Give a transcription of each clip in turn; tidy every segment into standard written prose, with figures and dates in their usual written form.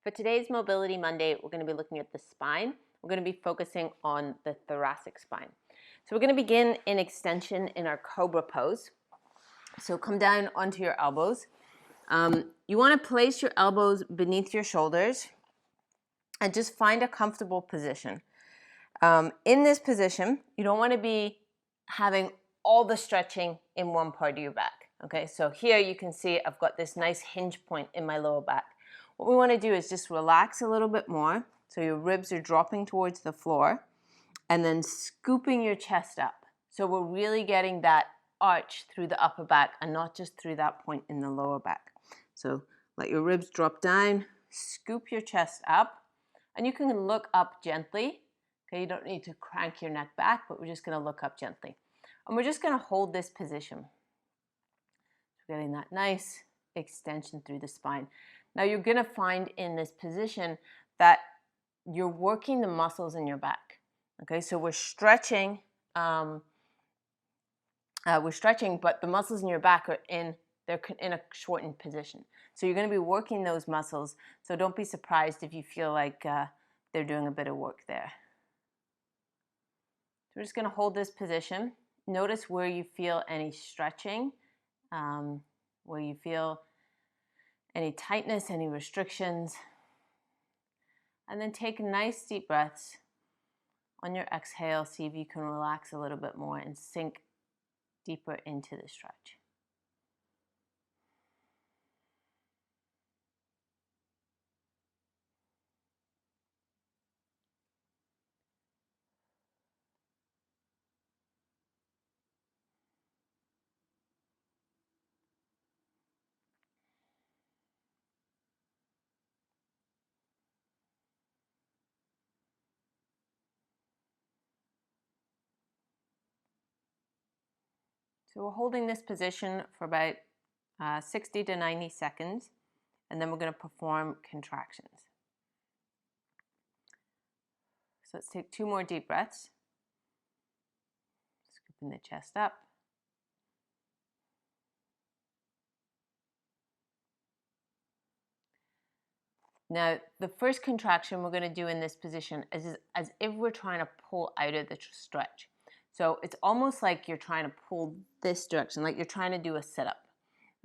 For today's Mobility Monday, we're going to be looking at the spine. We're going to be focusing on the thoracic spine. So we're going to begin in extension in our cobra pose. So come down onto your elbows. You want to place your elbows beneath your shoulders and just find a comfortable position. In this position, you don't want to be having all the stretching in one part of your back. Okay, so here you can see I've got this nice hinge point in my lower back. What we want to do is just relax a little bit more so your ribs are dropping towards the floor and then scooping your chest up. So we're really getting that arch through the upper back and not just through that point in the lower back. So let your ribs drop down, scoop your chest up, and you can look up gently. Okay, you don't need to crank your neck back, but we're just going to look up gently. And we're just going to hold this position. So getting that nice extension through the spine. Now you're going to find in this position that you're working the muscles in your back. Okay, so we're stretching, but the muscles in your back are they're in a shortened position. So you're going to be working those muscles. So don't be surprised if you feel like they're doing a bit of work there. So we're just going to hold this position. Notice where you feel any stretching, where you feel any tightness, any restrictions. And then take nice deep breaths. On your exhale, see if you can relax a little bit more and sink deeper into the stretch. So we're holding this position for about 60 to 90 seconds, and then we're going to perform contractions. So let's take 2 more deep breaths. Scooping the chest up. Now, the first contraction we're going to do in this position is as if we're trying to pull out of the stretch. So it's almost like you're trying to pull this direction, like you're trying to do a sit-up.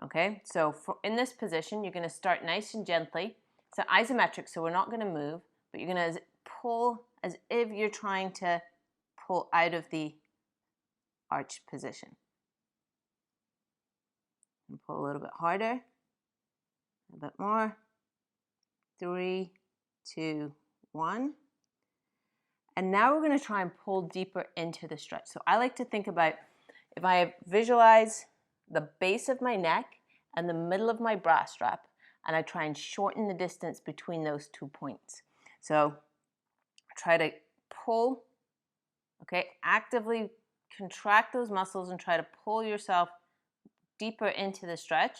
Okay, so in this position, you're going to start nice and gently. It's isometric, so we're not going to move, but you're going to pull as if you're trying to pull out of the arched position. And pull a little bit harder, a bit more. 3, 2, 1. And now we're going to try and pull deeper into the stretch. So I like to think about if I visualize the base of my neck and the middle of my bra strap, and I try and shorten the distance between those 2 points. So try to pull, okay, actively contract those muscles and try to pull yourself deeper into the stretch.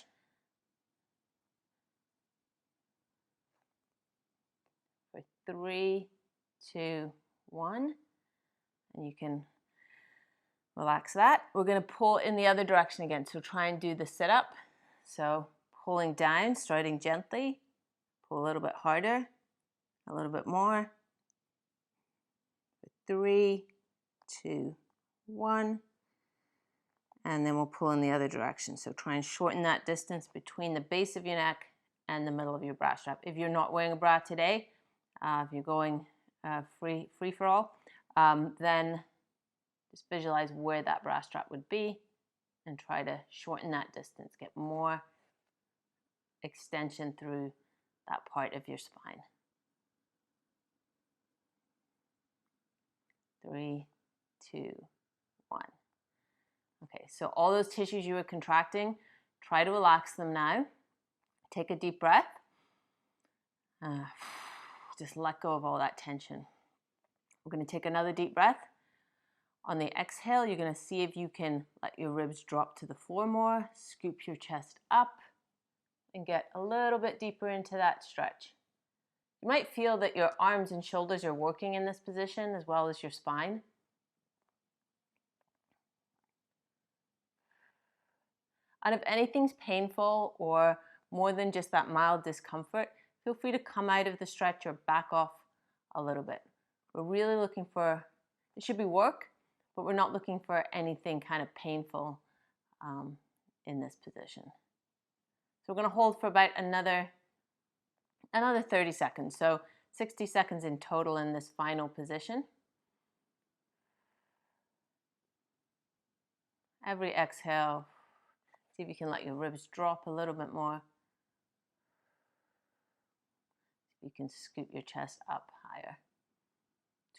For 3, 2, 1, and you can relax that. We're going to pull in the other direction again. So try and do the sit-up. So pulling down, starting gently. Pull a little bit harder, a little bit more. 3, 2, 1. And then we'll pull in the other direction. So try and shorten that distance between the base of your neck and the middle of your bra strap. If you're not wearing a bra today, if you're going free for all, then just visualize where that bra strap would be and try to shorten that distance, get more extension through that part of your spine. 3, 2, 1. Okay, so all those tissues you were contracting, try to relax them now. Take a deep breath. Just let go of all that tension. We're going to take another deep breath. On the exhale, you're going to see if you can let your ribs drop to the floor more, scoop your chest up, and get a little bit deeper into that stretch. You might feel that your arms and shoulders are working in this position as well as your spine. And if anything's painful or more than just that mild discomfort, feel free to come out of the stretch or back off a little bit. We're really looking for, it should be work, but we're not looking for anything kind of painful in this position. So we're going to hold for about another 30 seconds. So 60 seconds in total in this final position. Every exhale, see if you can let your ribs drop a little bit more. You can scoop your chest up higher.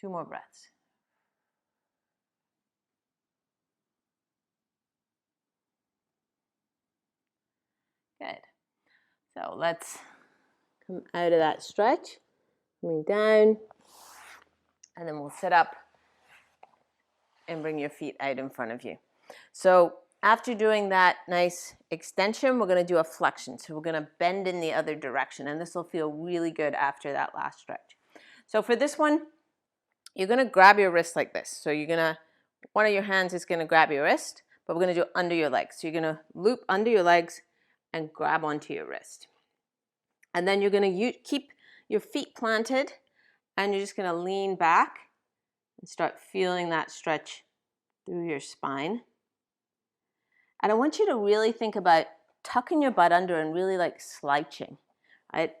2 more breaths. Good. So let's come out of that stretch, coming down, and then we'll sit up and bring your feet out in front of you. So after doing that nice extension, we're going to do a flexion. So we're going to bend in the other direction, and this will feel really good after that last stretch. So for this one, you're going to grab your wrist like this. So you're going to, one of your hands is going to grab your wrist, but we're going to do it under your legs. So you're going to loop under your legs and grab onto your wrist. And then you're going to keep your feet planted, and you're just going to lean back and start feeling that stretch through your spine. And I want you to really think about tucking your butt under and really like slouching, right?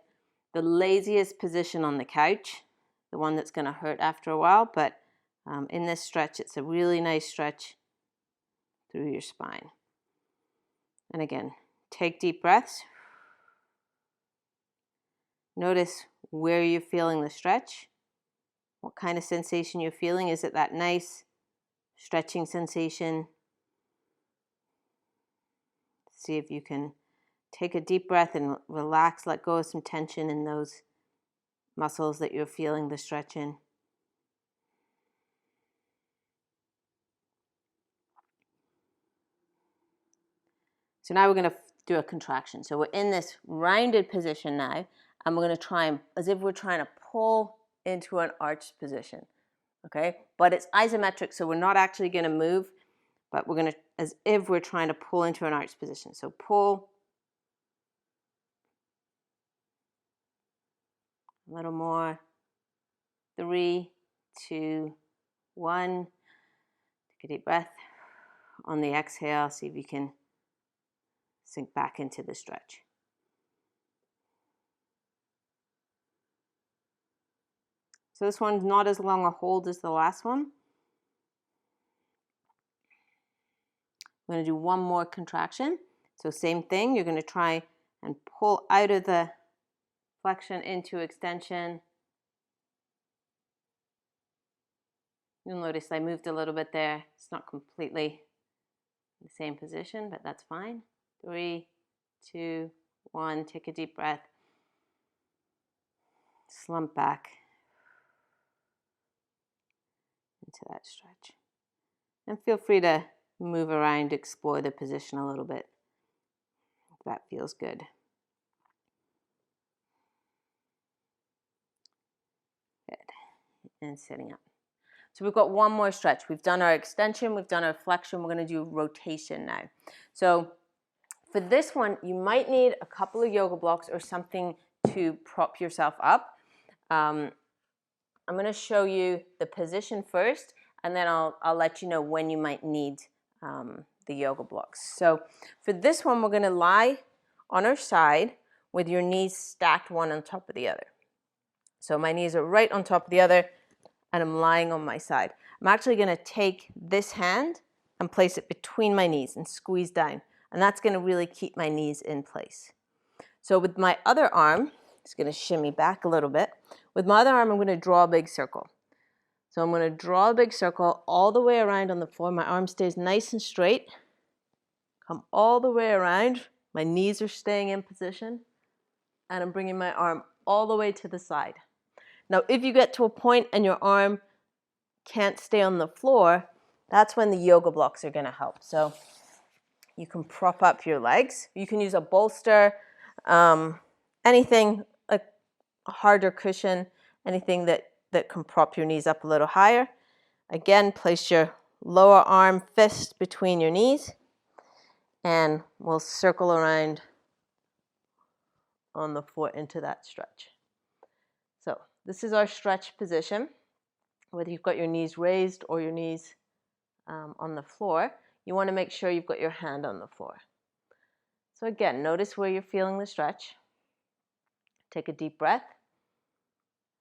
The laziest position on the couch, the one that's going to hurt after a while, but in this stretch, it's a really nice stretch through your spine. And again, take deep breaths. Notice where you're feeling the stretch, what kind of sensation you're feeling. Is it that nice stretching sensation? See if you can take a deep breath and relax, let go of some tension in those muscles that you're feeling the stretch in. So now we're going to do a contraction. So we're in this rounded position now, and we're going to try as if we're trying to pull into an arched position. Okay? But it's isometric, so we're not actually going to move, but we're going to, as if we're trying to pull into an arched position. So pull. A little more. 3, 2, 1. Take a deep breath. On the exhale, see if you can sink back into the stretch. So this one's not as long a hold as the last one. I'm going to do one more contraction. So same thing, you're going to try and pull out of the flexion into extension. You'll notice I moved a little bit there. It's not completely the same position, but that's fine. 3, 2, 1. Take a deep breath. Slump back into that stretch. And feel free to move around, explore the position a little bit if that feels good. Good. And sitting up. So we've got one more stretch. We've done our extension, we've done our flexion. We're going to do rotation now. So for this one, you might need a couple of yoga blocks or something to prop yourself up. I'm going to show you the position first, and then I'll let you know when you might need the yoga blocks. So for this one, we're going to lie on our side with your knees stacked one on top of the other. So my knees are right on top of the other, and I'm lying on my side. I'm actually going to take this hand and place it between my knees and squeeze down. And that's going to really keep my knees in place. So with my other arm, just going to shimmy back a little bit. With my other arm, I'm going to draw a big circle. So I'm going to draw a big circle all the way around on the floor. My arm stays nice and straight. Come all the way around. My knees are staying in position. And I'm bringing my arm all the way to the side. Now, if you get to a point and your arm can't stay on the floor, that's when the yoga blocks are going to help. So you can prop up your legs. You can use a bolster, anything, a harder cushion, anything that can prop your knees up a little higher. Again, place your lower arm fist between your knees, and we'll circle around on the floor into that stretch. So this is our stretch position. Whether you've got your knees raised or your knees on the floor, you want to make sure you've got your hand on the floor. So again, notice where you're feeling the stretch. Take a deep breath.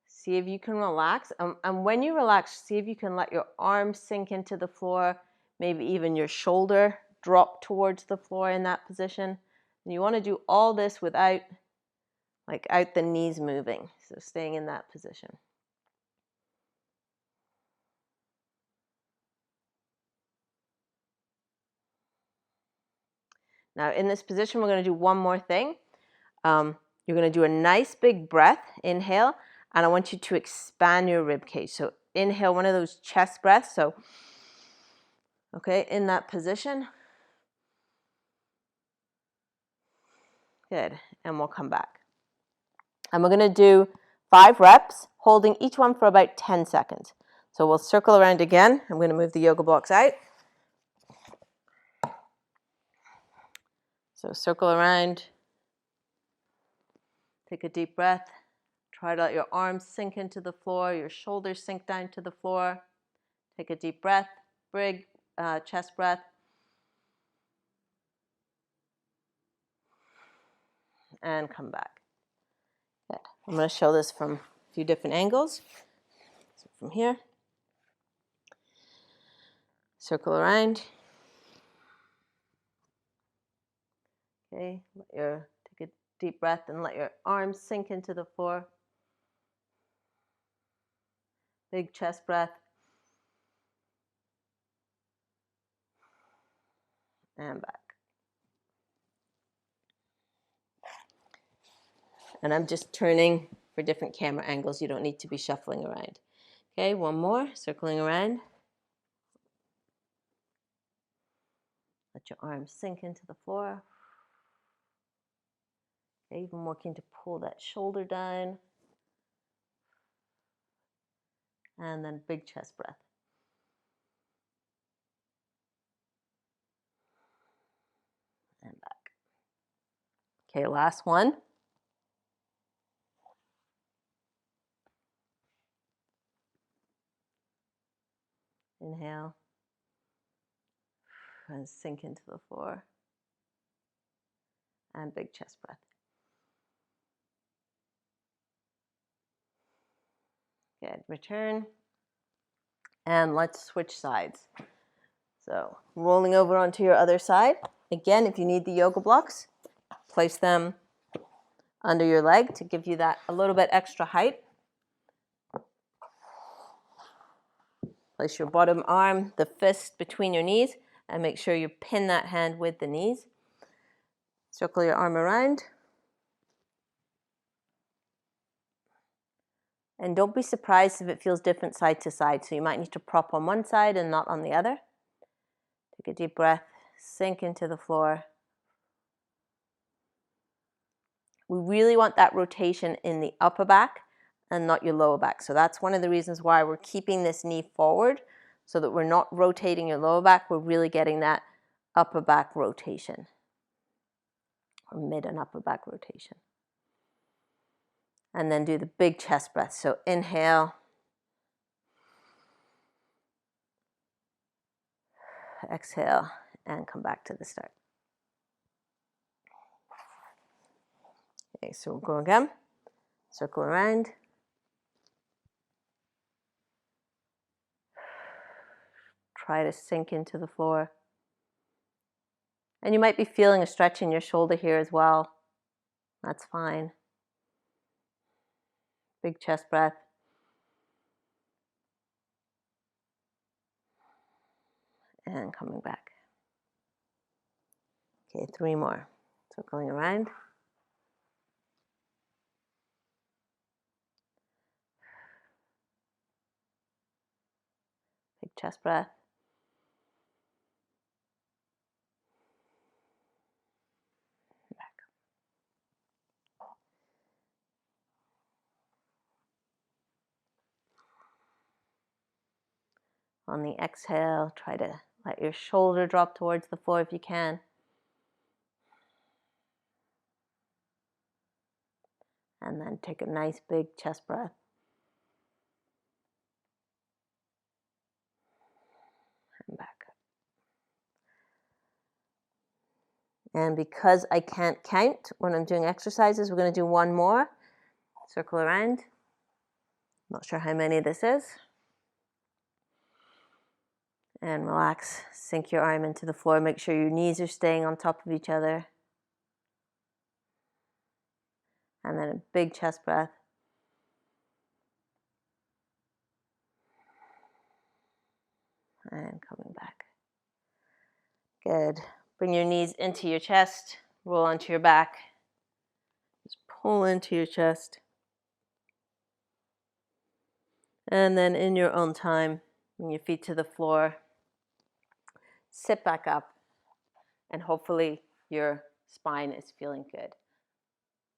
See if you can relax. And when you relax, see if you can let your arms sink into the floor, maybe even your shoulder drop towards the floor in that position. And you want to do all this without the knees moving. So staying in that position. Now in this position, we're going to do one more thing. You're going to do a nice big breath, inhale, and I want you to expand your rib cage. So inhale, one of those chest breaths. So, okay, in that position. Good, and we'll come back. And we're going to do 5 reps, holding each one for about 10 seconds. So we'll circle around again. I'm going to move the yoga blocks out. So circle around. Take a deep breath. Try to let your arms sink into the floor, your shoulders sink down to the floor. Take a deep breath, big chest breath. And come back. Good. I'm going to show this from a few different angles. So from here, circle around. Okay, take a deep breath and let your arms sink into the floor. Big chest breath. And back. And I'm just turning for different camera angles. You don't need to be shuffling around. Okay, one more, circling around. Let your arms sink into the floor. Okay, even working to pull that shoulder down. And then big chest breath. And back. Okay, last one. Inhale. And sink into the floor. And big chest breath. Good, return. And let's switch sides. So rolling over onto your other side. Again, if you need the yoga blocks, place them under your leg to give you that a little bit extra height. Place your bottom arm, the fist between your knees, and make sure you pin that hand with the knees. Circle your arm around. And don't be surprised if it feels different side to side. So you might need to prop on one side and not on the other. Take a deep breath, sink into the floor. We really want that rotation in the upper back and not your lower back. So that's one of the reasons why we're keeping this knee forward, so that we're not rotating your lower back. We're really getting that upper back rotation, or mid and upper back rotation. And then do the big chest breath. So inhale. Exhale and come back to the start. Okay, so we'll go again. Circle around. Try to sink into the floor. And you might be feeling a stretch in your shoulder here as well. That's fine. Big chest breath. And coming back. Okay, 3 more. Circling around. Big chest breath. Back. On the exhale, try to let your shoulder drop towards the floor if you can. And then take a nice big chest breath. And back up. And because I can't count when I'm doing exercises, we're going to do one more. Circle around. Not sure how many this is. And relax. Sink your arm into the floor. Make sure your knees are staying on top of each other. And then a big chest breath. And coming back. Good. Bring your knees into your chest. Roll onto your back. Just pull into your chest. And then in your own time, bring your feet to the floor. Sit back up. And hopefully your spine is feeling good.